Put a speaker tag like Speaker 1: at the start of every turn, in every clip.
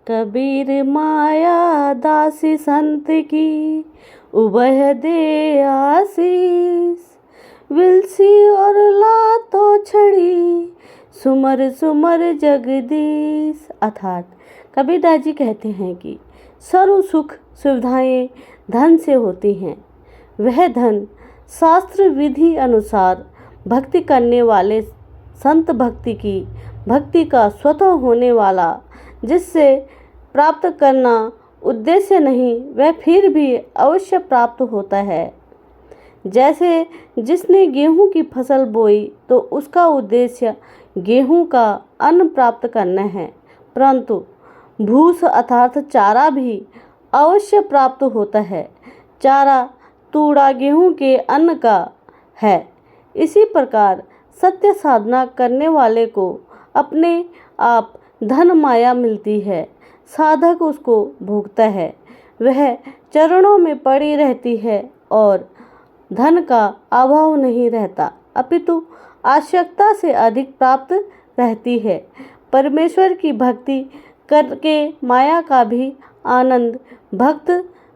Speaker 1: कबीर माया दासी संत की उबह दे आशीष, विलसी और लातो छड़ी सुमर सुमर जगदीश। अर्थात कबीरदास जी कहते हैं कि सर्व सुख सुविधाएं धन से होती हैं। वह धन शास्त्र विधि अनुसार भक्ति करने वाले संत भक्ति का स्वतः होने वाला, जिससे प्राप्त करना उद्देश्य नहीं, वह फिर भी अवश्य प्राप्त होता है। जैसे जिसने गेहूं की फसल बोई तो उसका उद्देश्य गेहूं का अन्न प्राप्त करना है, परंतु भूस अर्थात चारा भी अवश्य प्राप्त होता है। चारा तूड़ा गेहूं के अन्न का है। इसी प्रकार सत्य साधना करने वाले को अपने आप धन माया मिलती है, साधक उसको भोगता है, वह चरणों में पड़ी रहती है और धन का अभाव नहीं रहता, अपितु आवश्यकता से अधिक प्राप्त रहती है। परमेश्वर की भक्ति करके माया का भी आनंद भक्त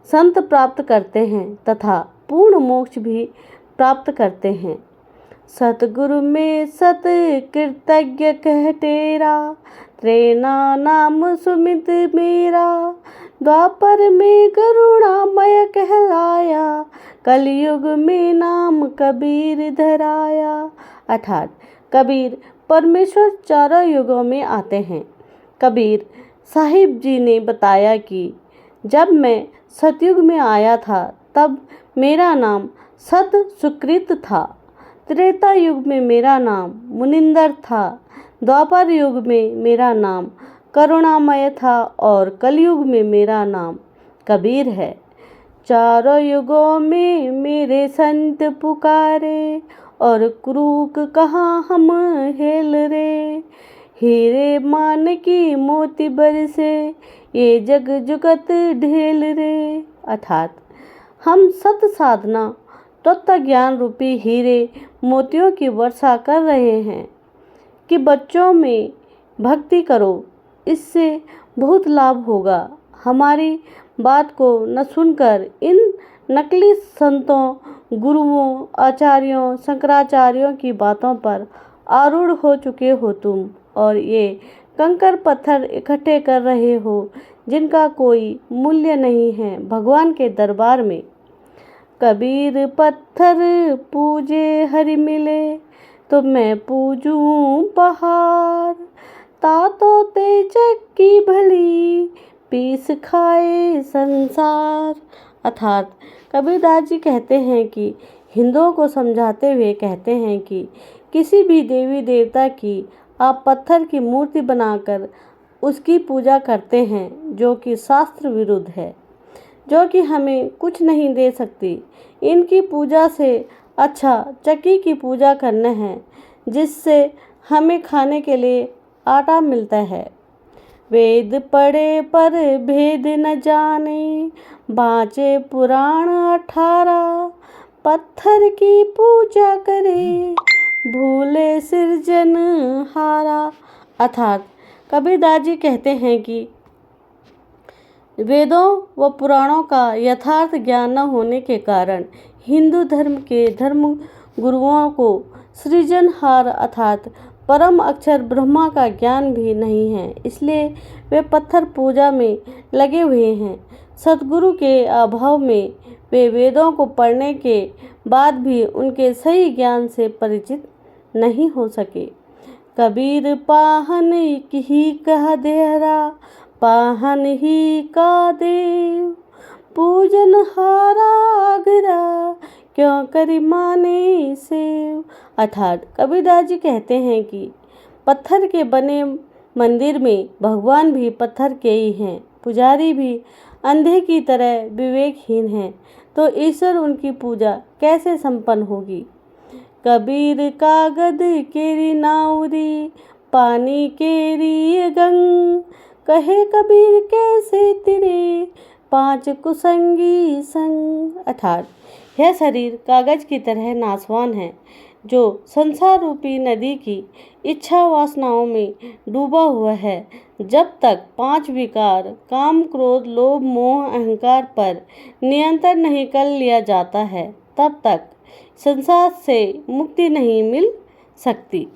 Speaker 1: संत प्राप्त करते हैं तथा पूर्ण मोक्ष भी प्राप्त करते हैं। सतगुरु में सत कृतज्ञ कह तेरा, त्रेना नाम सुमित मेरा। द्वापर में करुणामय कहलाया, कलयुग में नाम कबीर धराया। अर्थात कबीर परमेश्वर चारों युगों में आते हैं। कबीर साहिब जी ने बताया कि जब मैं सतयुग में आया था तब मेरा नाम सत सुकृत था, त्रेता युग में मेरा नाम मुनिंदर था, द्वापर युग में मेरा नाम करुणामय था और कलयुग में मेरा नाम कबीर है। चारों युगों में मेरे संत पुकारे, और क्रूक कहाँ हम हेल रे। हीरे मान की मोती बरसे, ये जग जुगत ढेल रे। अर्थात हम सत साधना तत्व ज्ञान रूपी हीरे मोतियों की वर्षा कर रहे हैं कि बच्चों में भक्ति करो, इससे बहुत लाभ होगा। हमारी बात को न सुनकर इन नकली संतों, गुरुओं, आचार्यों, शंकराचार्यों की बातों पर आरूढ़ हो चुके हो तुम, और ये कंकर पत्थर इकट्ठे कर रहे हो जिनका कोई मूल्य नहीं है भगवान के दरबार में। कबीर पत्थर पूजे हरि मिले, तो मैं पूजूं पहाड़। तातो ते चक्की भली, पीस खाए संसार। अर्थात कबीरदास जी कहते हैं कि हिंदुओं को समझाते हुए कहते हैं कि किसी भी देवी देवता की आप पत्थर की मूर्ति बनाकर उसकी पूजा करते हैं, जो कि शास्त्र विरुद्ध है, जो कि हमें कुछ नहीं दे सकती। इनकी पूजा से अच्छा चक्की की पूजा करना है, जिससे हमें खाने के लिए आटा मिलता है। वेद पढ़े पर भेद न जाने, बाँचे पुराण 18। पत्थर की पूजा करे, भूले सृजन हारा। अर्थात कबीरदास जी कहते हैं कि वेदों व पुराणों का यथार्थ ज्ञान न होने के कारण हिंदू धर्म के धर्म गुरुओं को सृजनहार अर्थात परम अक्षर ब्रह्मा का ज्ञान भी नहीं है, इसलिए वे पत्थर पूजा में लगे हुए हैं। सतगुरु के अभाव में वे वेदों को पढ़ने के बाद भी उनके सही ज्ञान से परिचित नहीं हो सके। कबीर पाहन ही कह देहरा, पाहन ही का देव। पूजन हारा आगरा, क्यों करी माने सेव। अर्थात कबीरदास जी कहते हैं कि पत्थर के बने मंदिर में भगवान भी पत्थर के ही हैं, पुजारी भी अंधे की तरह विवेकहीन हैं, तो ईश्वर उनकी पूजा कैसे संपन्न होगी। कबीर कागद केरी नाउरी, पानी केरी गंग। कहे कबीर कैसे तिरे, 5 कुसंगी संग। अर्थात यह शरीर कागज की तरह नाशवान है, जो संसार रूपी नदी की इच्छा वासनाओं में डूबा हुआ है। जब तक 5 विकार काम, क्रोध, लोभ, मोह, अहंकार पर नियंत्रण नहीं कर लिया जाता है, तब तक संसार से मुक्ति नहीं मिल सकती।